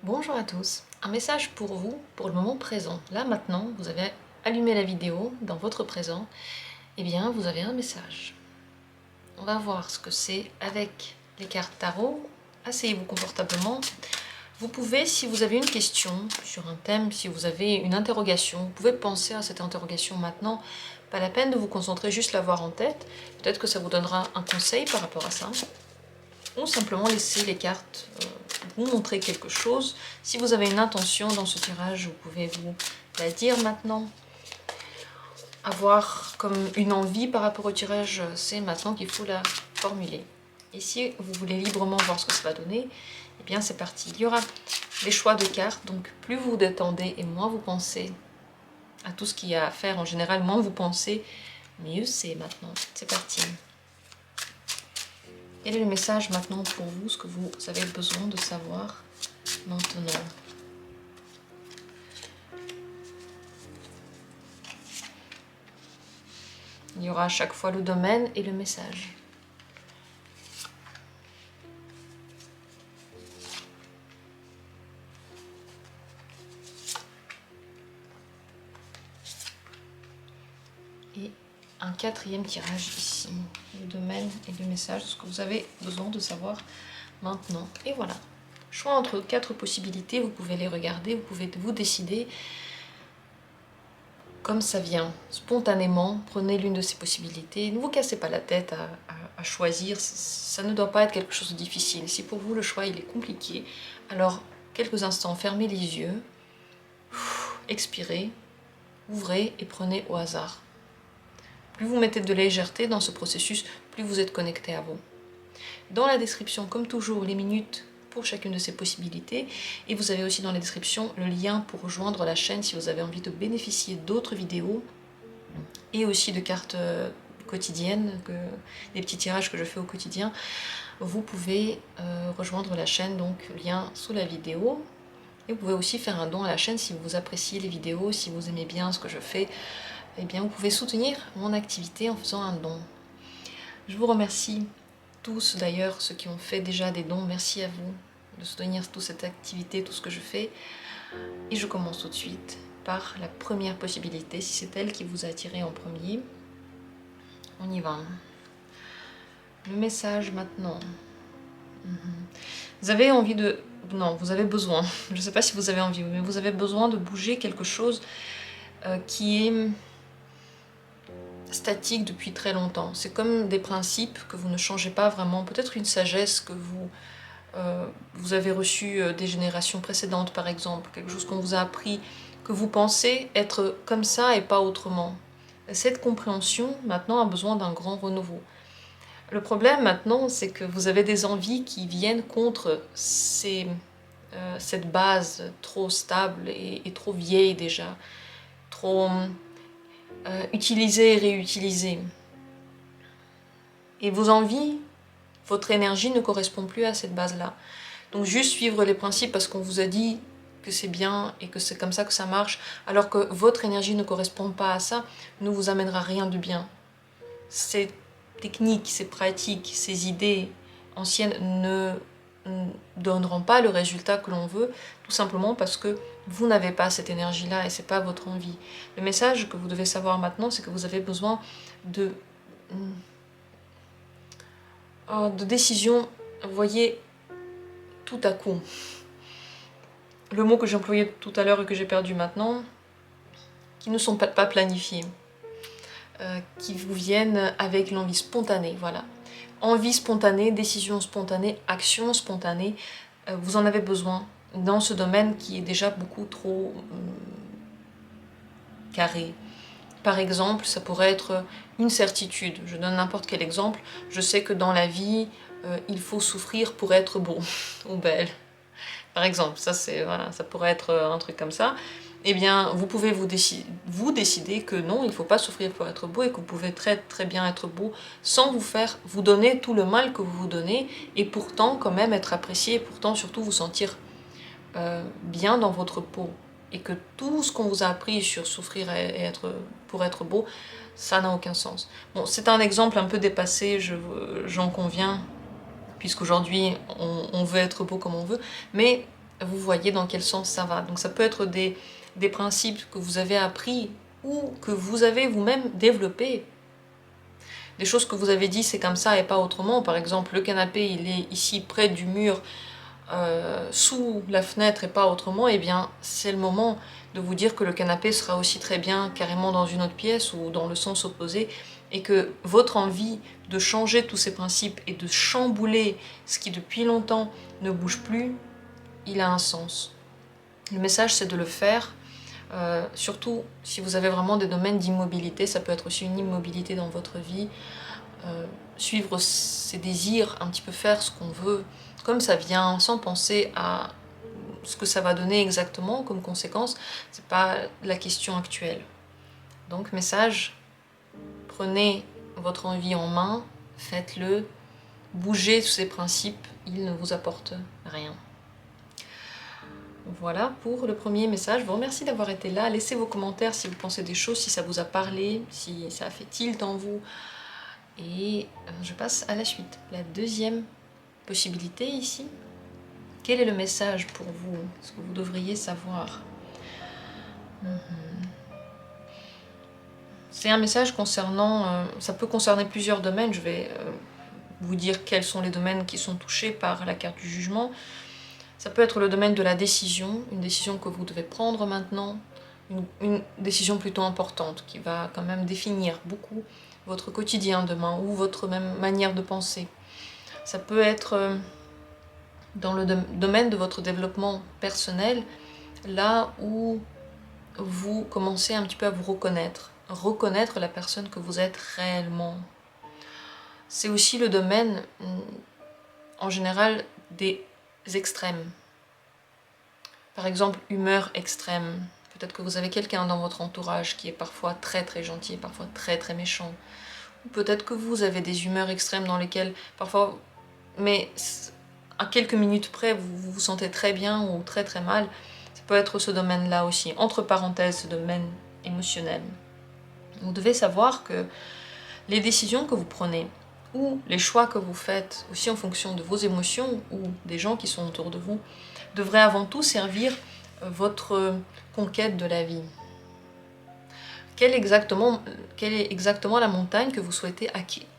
Bonjour à tous, un message pour vous pour le moment présent. Là maintenant, vous avez allumé la vidéo dans votre présent, et bien vous avez un message. On va voir ce que c'est avec les cartes tarot. Asseyez-vous confortablement. Vous pouvez, si vous avez une question sur un thème, si vous avez une interrogation, vous pouvez penser à cette interrogation maintenant. Pas la peine de vous concentrer, juste la voir en tête. Peut-être que ça vous donnera un conseil par rapport à ça. Ou simplement laisser les cartes vous montrer quelque chose. Si vous avez une intention dans ce tirage, vous pouvez vous la dire maintenant. Avoir comme une envie par rapport au tirage, c'est maintenant qu'il faut la formuler. Et si vous voulez librement voir ce que ça va donner, eh bien c'est parti. Il y aura des choix de cartes, donc plus vous vous détendez et moins vous pensez à tout ce qu'il y a à faire en général, moins vous pensez, mieux c'est maintenant. C'est parti. Quel est le message maintenant pour vous, ce que vous avez besoin de savoir maintenant? Il y aura à chaque fois le domaine et le message. Et un quatrième tirage ici, le domaine et le message, ce que vous avez besoin de savoir maintenant. Et voilà, choix entre 4 possibilités, vous pouvez les regarder, vous pouvez vous décider comme ça vient, spontanément. Prenez l'une de ces possibilités, ne vous cassez pas la tête à choisir, ça ne doit pas être quelque chose de difficile. Si pour vous le choix il est compliqué, alors quelques instants, fermez les yeux, expirez, ouvrez et prenez au hasard. Plus vous mettez de légèreté dans ce processus, plus vous êtes connecté à vous. Dans la description, comme toujours, les minutes pour chacune de ces possibilités. Et vous avez aussi dans la description le lien pour rejoindre la chaîne si vous avez envie de bénéficier d'autres vidéos et aussi de cartes quotidiennes, des petits tirages que je fais au quotidien. Vous pouvez rejoindre la chaîne, donc lien sous la vidéo. Et vous pouvez aussi faire un don à la chaîne si vous appréciez les vidéos, si vous aimez bien ce que je fais. Eh bien, vous pouvez soutenir mon activité en faisant un don. Je vous remercie tous, d'ailleurs, ceux qui ont fait déjà des dons. Merci à vous de soutenir toute cette activité, tout ce que je fais. Et je commence tout de suite par la première possibilité, si c'est elle qui vous a attiré en premier. On y va. Le message maintenant. Vous avez envie de... Non, vous avez besoin. Je ne sais pas si vous avez envie, mais vous avez besoin de bouger quelque chose qui est statique depuis très longtemps. C'est comme des principes que vous ne changez pas vraiment. Peut-être une sagesse que vous avez reçue des générations précédentes, par exemple. Quelque chose qu'on vous a appris, que vous pensez être comme ça et pas autrement. Cette compréhension, maintenant, a besoin d'un grand renouveau. Le problème, maintenant, c'est que vous avez des envies qui viennent contre cette base trop stable et trop vieille déjà, trop utilisée et réutilisée. Et vos envies, votre énergie ne correspond plus à cette base-là. Donc juste suivre les principes parce qu'on vous a dit que c'est bien et que c'est comme ça que ça marche, alors que votre énergie ne correspond pas à ça, ne vous amènera rien de bien. Ces techniques, ces pratiques, ces idées anciennes ne donneront pas le résultat que l'on veut, tout simplement parce que vous n'avez pas cette énergie-là et c'est pas votre envie. Le message que vous devez savoir maintenant, c'est que vous avez besoin de décisions, vous voyez, tout à coup. Le mot que j'ai employé tout à l'heure et que j'ai perdu maintenant, qui ne sont pas planifiés, qui vous viennent avec l'envie spontanée, voilà. Envie spontanée, décision spontanée, action spontanée, vous en avez besoin dans ce domaine qui est déjà beaucoup trop carré. Par exemple, ça pourrait être une certitude. Je donne n'importe quel exemple. Je sais que dans la vie, il faut souffrir pour être beau ou belle. Par exemple, ça, voilà, ça pourrait être un truc comme ça. Eh bien, vous pouvez vous décider que non, il ne faut pas souffrir pour être beau et que vous pouvez très bien être beau sans vous donner tout le mal que vous vous donnez et pourtant quand même être apprécié et pourtant surtout vous sentir bien dans votre peau. Et que tout ce qu'on vous a appris sur souffrir pour être beau, ça n'a aucun sens. Bon, c'est un exemple un peu dépassé, j'en conviens, puisqu'aujourd'hui on veut être beau comme on veut, mais vous voyez dans quel sens ça va. Donc ça peut être des principes que vous avez appris ou que vous avez vous-même développés. Des choses que vous avez dit c'est comme ça et pas autrement. Par exemple, le canapé il est ici près du mur, sous la fenêtre et pas autrement. Eh bien c'est le moment de vous dire que le canapé sera aussi très bien carrément dans une autre pièce ou dans le sens opposé, et que votre envie de changer tous ces principes et de chambouler ce qui depuis longtemps ne bouge plus, il a un sens. Le message c'est de le faire, surtout si vous avez vraiment des domaines d'immobilité. Ça peut être aussi une immobilité dans votre vie, suivre ses désirs, un petit peu faire ce qu'on veut comme ça vient, sans penser à ce que ça va donner exactement comme conséquence. C'est pas la question actuelle. Donc message, prenez votre envie en main, faites-le, bougez tous ces principes, ils ne vous apportent rien. Voilà pour le premier message. Je vous remercie d'avoir été là. Laissez vos commentaires si vous pensez des choses, si ça vous a parlé, si ça a fait tilt en vous. Et je passe à la suite. La deuxième possibilité ici. Quel est le message pour vous? Ce que vous devriez savoir. C'est un message concernant... ça peut concerner plusieurs domaines. Je vais vous dire quels sont les domaines qui sont touchés par la carte du jugement. Ça peut être le domaine de la décision, une décision que vous devez prendre maintenant, une décision plutôt importante qui va quand même définir beaucoup votre quotidien demain ou votre même manière de penser. Ça peut être dans le domaine de votre développement personnel, là où vous commencez un petit peu à vous reconnaître la personne que vous êtes réellement. C'est aussi le domaine, en général, des extrêmes. Par exemple, humeur extrême. Peut-être que vous avez quelqu'un dans votre entourage qui est parfois très très gentil et parfois très très méchant. Ou peut-être que vous avez des humeurs extrêmes dans lesquelles parfois, mais à quelques minutes près, vous vous sentez très bien ou très très mal. Ça peut être ce domaine-là aussi, entre parenthèses, ce domaine émotionnel. Vous devez savoir que les décisions que vous prenez, ou les choix que vous faites, aussi en fonction de vos émotions ou des gens qui sont autour de vous, devraient avant tout servir votre conquête de la vie. Quelle est exactement la montagne que vous souhaitez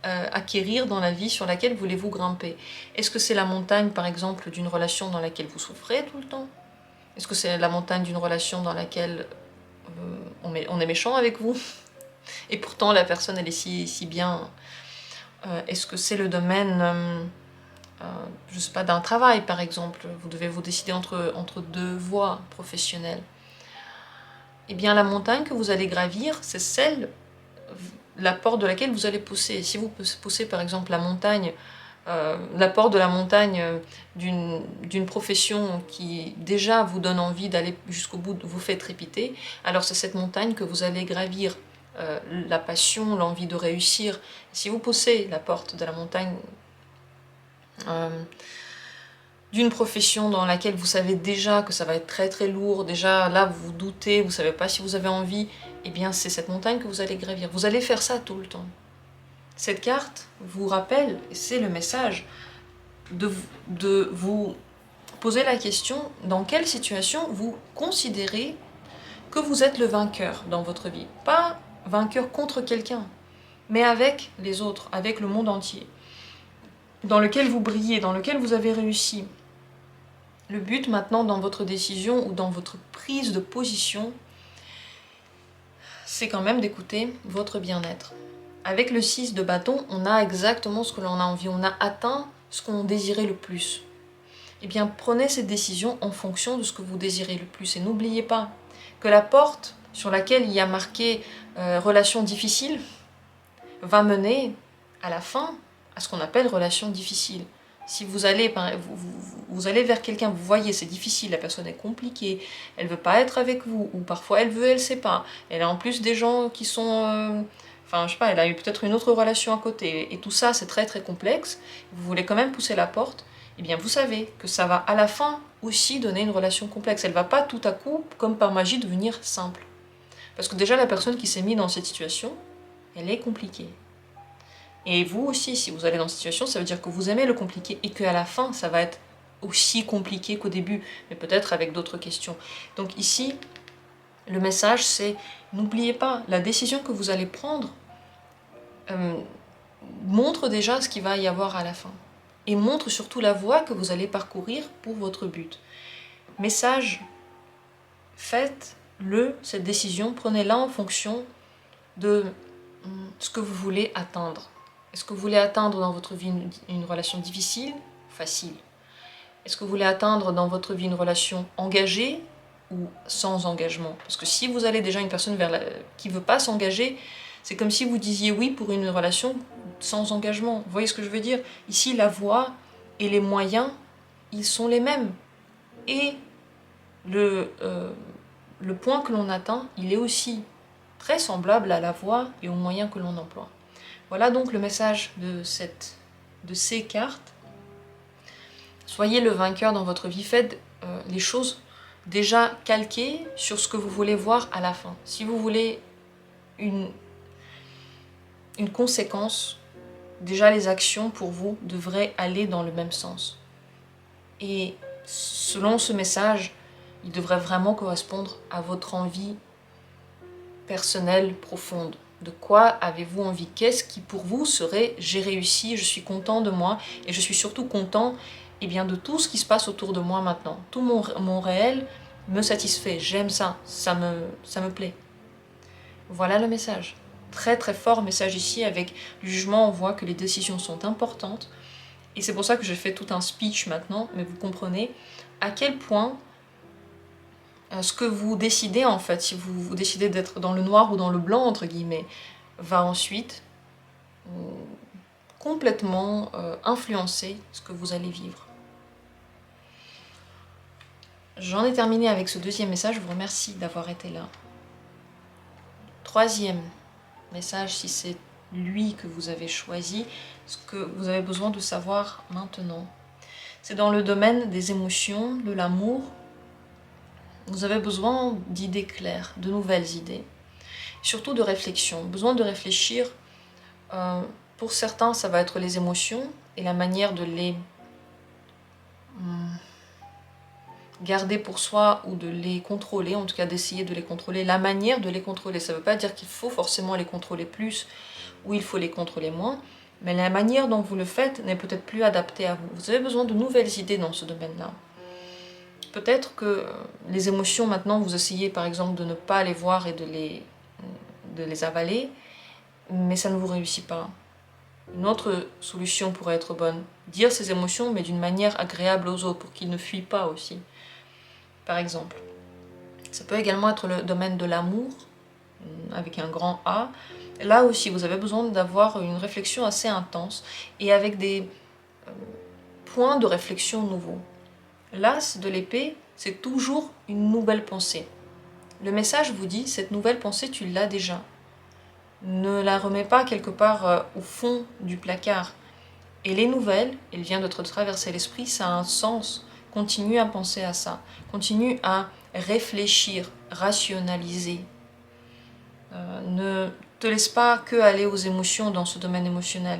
acquérir dans la vie, sur laquelle voulez-vous grimper? Est-ce que c'est la montagne, par exemple, d'une relation dans laquelle vous souffrez tout le temps? Est-ce que c'est la montagne d'une relation dans laquelle on est méchant avec vous? Et pourtant, la personne, elle est si bien. Est-ce que c'est le domaine, je ne sais pas, d'un travail, par exemple? Vous devez vous décider entre deux voies professionnelles. Eh bien, la montagne que vous allez gravir, c'est la porte de laquelle vous allez pousser. Si vous poussez, par exemple, la porte de la montagne d'une profession qui déjà vous donne envie d'aller jusqu'au bout, vous fait trépiter, alors c'est cette montagne que vous allez gravir. La passion, l'envie de réussir. Si vous poussez la porte de la montagne d'une profession dans laquelle vous savez déjà que ça va être très très lourd, déjà là vous vous doutez, vous savez pas si vous avez envie, eh bien c'est cette montagne que vous allez gravir. Vous allez faire ça tout le temps. Cette carte vous rappelle, et c'est le message, de vous poser la question dans quelle situation vous considérez que vous êtes le vainqueur dans votre vie. Pas vainqueur contre quelqu'un, mais avec les autres, avec le monde entier, dans lequel vous brillez, dans lequel vous avez réussi. Le but maintenant dans votre décision ou dans votre prise de position, c'est quand même d'écouter votre bien-être. Avec le 6 de bâton, on a exactement ce que l'on a envie, on a atteint ce qu'on désirait le plus. Eh bien, prenez cette décision en fonction de ce que vous désirez le plus. Et n'oubliez pas que la porte sur laquelle il y a marqué relation difficile va mener à la fin à ce qu'on appelle relation difficile. Si vous allez vers quelqu'un, vous voyez c'est difficile, la personne est compliquée, elle veut pas être avec vous, ou parfois elle veut, elle sait pas. Elle a en plus des gens qui sont... enfin, je sais pas, elle a eu peut-être une autre relation à côté, et tout ça c'est très très complexe. Vous voulez quand même pousser la porte, eh bien vous savez que ça va à la fin aussi donner une relation complexe. Elle va pas tout à coup, comme par magie, devenir simple. Parce que déjà la personne qui s'est mise dans cette situation, elle est compliquée. Et vous aussi, si vous allez dans cette situation, ça veut dire que vous aimez le compliqué et qu'à la fin, ça va être aussi compliqué qu'au début, mais peut-être avec d'autres questions. Donc ici, le message c'est, n'oubliez pas, la décision que vous allez prendre montre déjà ce qu'il va y avoir à la fin. Et montre surtout la voie que vous allez parcourir pour votre but. Message, faites-le, cette décision, prenez-la en fonction de ce que vous voulez atteindre. Est-ce que vous voulez atteindre dans votre vie une relation difficile, facile? Est-ce que vous voulez atteindre dans votre vie une relation engagée ou sans engagement? Parce que si vous allez déjà une personne qui ne veut pas s'engager, c'est comme si vous disiez oui pour une relation sans engagement. Vous voyez ce que je veux dire? Ici, la voie et les moyens, ils sont les mêmes. Et le point que l'on atteint, il est aussi très semblable à la voie et aux moyens que l'on emploie. Voilà donc le message de ces cartes. Soyez le vainqueur dans votre vie, faites les choses déjà calquées sur ce que vous voulez voir à la fin. Si vous voulez une conséquence, déjà les actions pour vous devraient aller dans le même sens. Et selon ce message, il devrait vraiment correspondre à votre envie personnelle profonde. De quoi avez-vous envie? Qu'est-ce qui pour vous serait j'ai réussi, je suis content de moi et je suis surtout content de tout ce qui se passe autour de moi maintenant. Tout mon réel me satisfait, j'aime ça, ça me plaît. Voilà le message. Très très fort message ici, avec du jugement, on voit que les décisions sont importantes. Et c'est pour ça que je fais tout un speech maintenant, mais vous comprenez à quel point ce que vous décidez en fait, si vous décidez d'être dans le noir ou dans le blanc entre guillemets, va ensuite complètement influencer ce que vous allez vivre. J'en ai terminé avec ce deuxième message, je vous remercie d'avoir été là. Troisième message, si c'est lui que vous avez choisi, ce que vous avez besoin de savoir maintenant. C'est dans le domaine des émotions, de l'amour. Vous avez besoin d'idées claires, de nouvelles idées. Surtout de réflexion, besoin de réfléchir. Pour certains, ça va être les émotions et la manière de les garder pour soi ou de les contrôler, en tout cas d'essayer de les contrôler, la manière de les contrôler. Ça ne veut pas dire qu'il faut forcément les contrôler plus ou il faut les contrôler moins, mais la manière dont vous le faites n'est peut-être plus adaptée à vous. Vous avez besoin de nouvelles idées dans ce domaine-là. Peut-être que les émotions, maintenant, vous essayez par exemple de ne pas les voir et de les avaler, mais ça ne vous réussit pas. Une autre solution pourrait être bonne. Dire ces émotions, mais d'une manière agréable aux autres, pour qu'ils ne fuient pas aussi. Par exemple. Ça peut également être le domaine de l'amour, avec un grand A. Là aussi, vous avez besoin d'avoir une réflexion assez intense, et avec des points de réflexion nouveaux. L'as de l'épée, c'est toujours une nouvelle pensée. Le message vous dit, cette nouvelle pensée, tu l'as déjà. Ne la remets pas quelque part au fond du placard. Et les nouvelles, elles viennent de te traverser l'esprit, ça a un sens. Continue à penser à ça. Continue à réfléchir, rationaliser. Ne te laisse pas que aller aux émotions dans ce domaine émotionnel.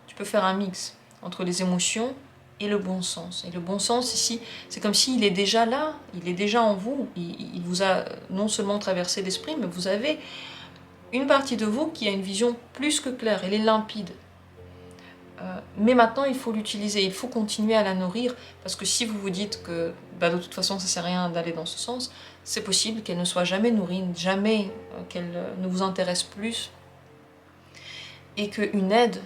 Tu peux faire un mix entre les émotions et le bon sens. Et le bon sens ici, c'est comme s'il est déjà là, il est déjà en vous. Il vous a non seulement traversé l'esprit, mais vous avez une partie de vous qui a une vision plus que claire, elle est limpide. Mais maintenant, il faut l'utiliser, il faut continuer à la nourrir, parce que si vous vous dites que de toute façon, ça ne sert à rien d'aller dans ce sens, c'est possible qu'elle ne soit jamais nourrie, jamais qu'elle ne vous intéresse plus, et qu'une aide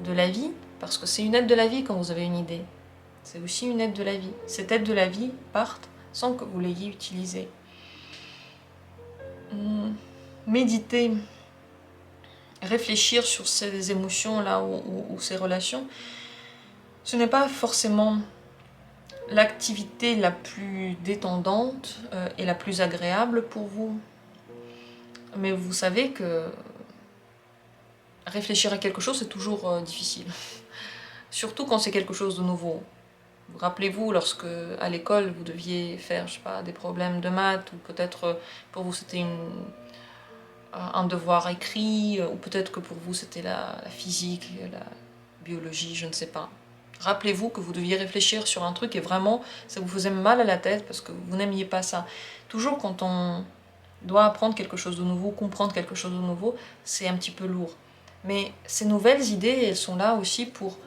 de la vie, parce que c'est une aide de la vie quand vous avez une idée, c'est aussi une aide de la vie. Cette aide de la vie parte sans que vous l'ayez utilisée. Méditer, réfléchir sur ces émotions-là ou ces relations, ce n'est pas forcément l'activité la plus détendante et la plus agréable pour vous. Mais vous savez que réfléchir à quelque chose, c'est toujours difficile. Surtout quand c'est quelque chose de nouveau. Rappelez-vous, lorsque à l'école, vous deviez faire, je sais pas, des problèmes de maths, ou peut-être pour vous c'était un devoir écrit, ou peut-être que pour vous c'était la physique, la biologie, je ne sais pas. Rappelez-vous que vous deviez réfléchir sur un truc et vraiment, ça vous faisait mal à la tête parce que vous n'aimiez pas ça. Toujours quand on doit apprendre quelque chose de nouveau, comprendre quelque chose de nouveau, c'est un petit peu lourd. Mais ces nouvelles idées, elles sont là aussi pour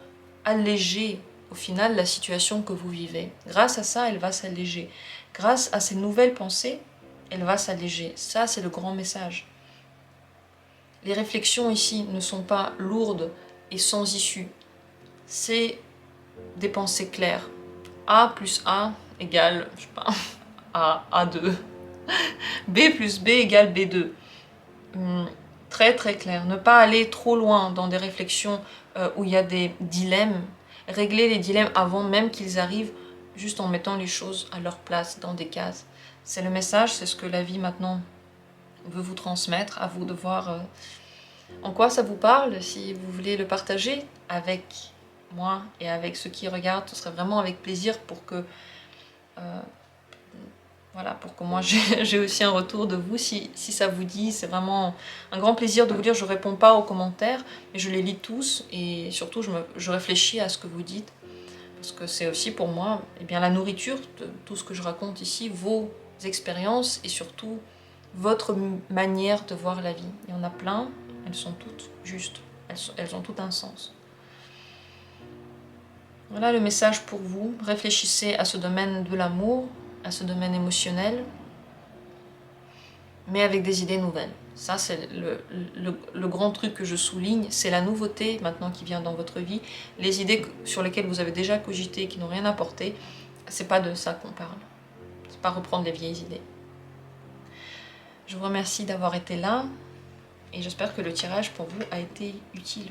alléger au final la situation que vous vivez. Grâce à ça, elle va s'alléger. Grâce à ces nouvelles pensées, elle va s'alléger. Ça, c'est le grand message. Les réflexions ici ne sont pas lourdes et sans issue. C'est des pensées claires. A plus A égale, je sais pas, A2. B plus B égale B2. Très très clair. Ne pas aller trop loin dans des réflexions où il y a des dilemmes. Régler les dilemmes avant même qu'ils arrivent, juste en mettant les choses à leur place dans des cases. C'est le message, c'est ce que la vie maintenant veut vous transmettre. À vous de voir en quoi ça vous parle. Si vous voulez le partager avec moi et avec ceux qui regardent, ce serait vraiment avec plaisir pour que voilà, pour que moi j'ai aussi un retour de vous, si ça vous dit. C'est vraiment un grand plaisir de vous lire. Je ne réponds pas aux commentaires, mais je les lis tous et surtout je réfléchis à ce que vous dites. Parce que c'est aussi pour moi eh bien, la nourriture de tout ce que je raconte ici, vos expériences et surtout votre manière de voir la vie. Il y en a plein, elles sont toutes justes, elles ont toutes un sens. Voilà le message pour vous. Réfléchissez à ce domaine de l'amour, à ce domaine émotionnel, mais avec des idées nouvelles. Ça, c'est le grand truc que je souligne, c'est la nouveauté maintenant qui vient dans votre vie. Les idées sur lesquelles vous avez déjà cogité, qui n'ont rien apporté, c'est pas de ça qu'on parle. C'est pas reprendre les vieilles idées. Je vous remercie d'avoir été là, et j'espère que le tirage pour vous a été utile.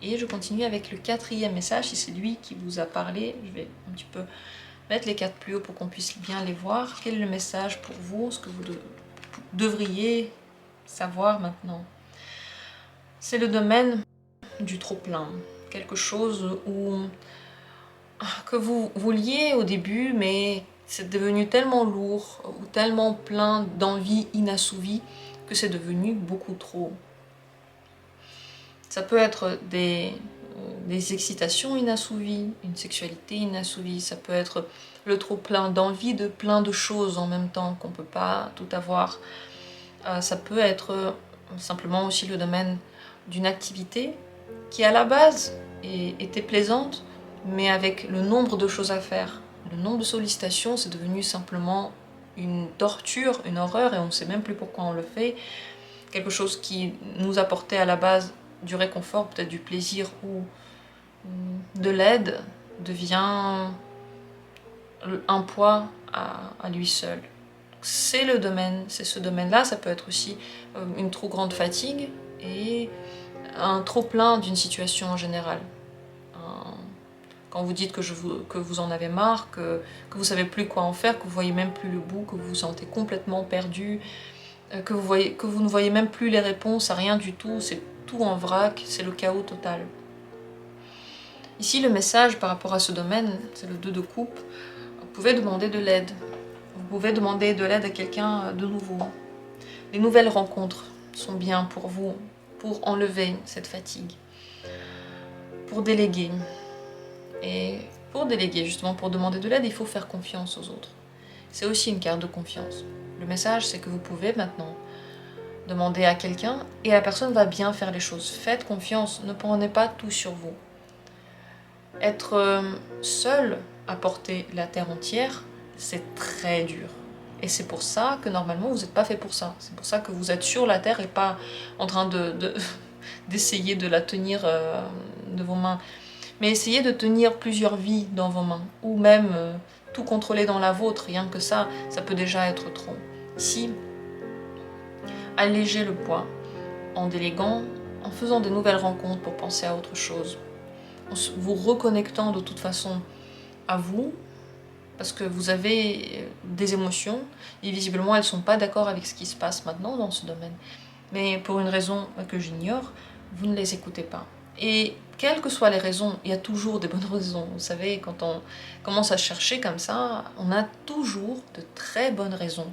Et je continue avec le 4e message, si c'est lui qui vous a parlé. Je vais un petit peu mettre les cartes plus haut pour qu'on puisse bien les voir. Quel est le message pour vous, ce que vous devriez savoir maintenant? C'est le domaine du trop-plein. Quelque chose que vous vouliez au début, mais c'est devenu tellement lourd ou tellement plein d'envies inassouvies que c'est devenu beaucoup trop. Ça peut être des excitations inassouvies, une sexualité inassouvie, ça peut être le trop plein d'envie de plein de choses en même temps qu'on ne peut pas tout avoir. Ça peut être simplement aussi le domaine d'une activité qui à la base était plaisante, mais avec le nombre de choses à faire, le nombre de sollicitations, c'est devenu simplement une torture, une horreur, et on ne sait même plus pourquoi on le fait. Quelque chose qui nous apportait à la base du réconfort, peut-être du plaisir ou de l'aide, devient un poids à lui seul. C'est le domaine, c'est ce domaine-là. Ça peut être aussi une trop grande fatigue et un trop plein d'une situation en général. Quand vous dites que vous en avez marre, que vous savez plus quoi en faire, que vous voyez même plus le bout, que vous vous sentez complètement perdu, que vous ne voyez même plus les réponses à rien du tout, c'est tout en vrac, c'est le chaos total. Ici, le message par rapport à ce domaine, c'est le 2 de coupe. Vous pouvez demander de l'aide. Vous pouvez demander de l'aide à quelqu'un de nouveau. Les nouvelles rencontres sont bien pour vous, pour enlever cette fatigue, pour déléguer. Et pour déléguer, justement, pour demander de l'aide, il faut faire confiance aux autres. C'est aussi une carte de confiance. Le message, c'est que vous pouvez maintenant demander à quelqu'un et la personne va bien faire les choses. Faites confiance, ne prenez pas tout sur vous. Être seul à porter la terre entière, c'est très dur. Et c'est pour ça que normalement vous n'êtes pas fait pour ça. C'est pour ça que vous êtes sur la terre et pas en train d'essayer de la tenir de vos mains. Mais essayez de tenir plusieurs vies dans vos mains, ou même tout contrôler dans la vôtre. Rien que ça peut déjà être trop. Ici, allégez le poids en déléguant, en faisant de nouvelles rencontres pour penser à autre chose, en vous reconnectant de toute façon à vous, parce que vous avez des émotions, et visiblement elles ne sont pas d'accord avec ce qui se passe maintenant dans ce domaine. Mais pour une raison que j'ignore, vous ne les écoutez pas. Et quelles que soient les raisons, il y a toujours des bonnes raisons. Vous savez, quand on commence à chercher comme ça, on a toujours de très bonnes raisons.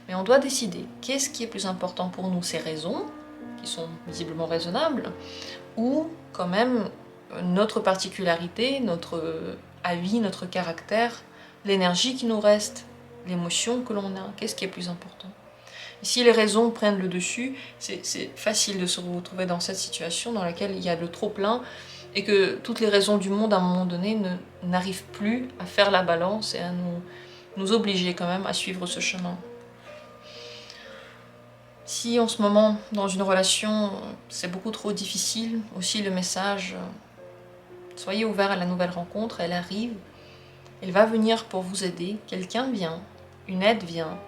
Mais on doit décider qu'est-ce qui est plus important pour nous, ces raisons, qui sont visiblement raisonnables, ou quand même notre particularité, notre avis, notre caractère, l'énergie qui nous reste, l'émotion que l'on a, qu'est-ce qui est plus important? Et si les raisons prennent le dessus, c'est facile de se retrouver dans cette situation dans laquelle il y a le trop-plein et que toutes les raisons du monde à un moment donné n'arrivent plus à faire la balance et à nous obliger quand même à suivre ce chemin. Si en ce moment, dans une relation, c'est beaucoup trop difficile, aussi le message, soyez ouverts à la nouvelle rencontre, elle arrive, elle va venir pour vous aider, quelqu'un vient, une aide vient,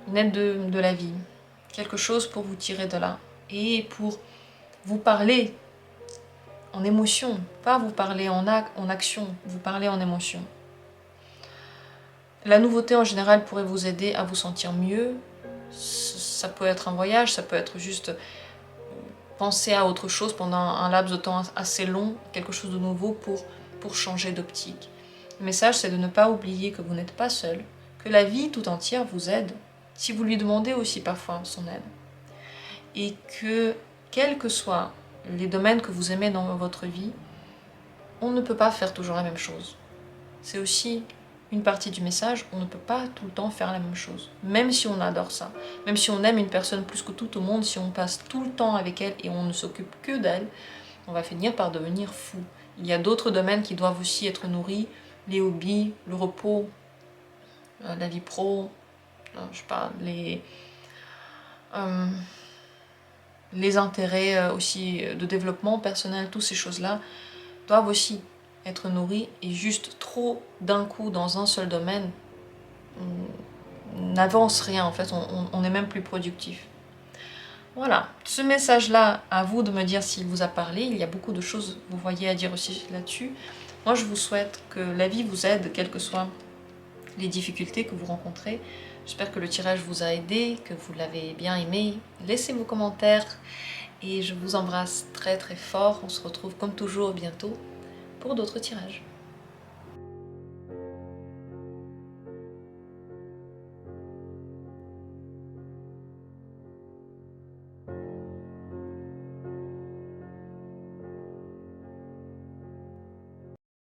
une aide de la vie, quelque chose pour vous tirer de là, et pour vous parler en émotion, pas vous parler en action, vous parler en émotion. La nouveauté en général pourrait vous aider à vous sentir mieux. Ça peut être un voyage, ça peut être juste penser à autre chose pendant un laps de temps assez long, quelque chose de nouveau pour changer d'optique. Le message, c'est de ne pas oublier que vous n'êtes pas seul, que la vie tout entière vous aide, si vous lui demandez aussi parfois son aide. Et que, quels que soient les domaines que vous aimez dans votre vie, on ne peut pas faire toujours la même chose. C'est aussi une partie du message, on ne peut pas tout le temps faire la même chose. Même si on adore ça, même si on aime une personne plus que tout au monde, si on passe tout le temps avec elle et on ne s'occupe que d'elle, on va finir par devenir fou. Il y a d'autres domaines qui doivent aussi être nourris, les hobbies, le repos, la vie pro, je sais pas, les intérêts aussi de développement personnel, toutes ces choses-là doivent aussi être nourris, et juste trop d'un coup dans un seul domaine n'avance rien en fait, on n'est même plus productif. Voilà, ce message-là, à vous de me dire s'il vous a parlé, il y a beaucoup de choses, vous voyez, à dire aussi là-dessus. Moi je vous souhaite que la vie vous aide, quelles que soient les difficultés que vous rencontrez. J'espère que le tirage vous a aidé, que vous l'avez bien aimé. Laissez vos commentaires et je vous embrasse très très fort. On se retrouve comme toujours bientôt pour d'autres tirages.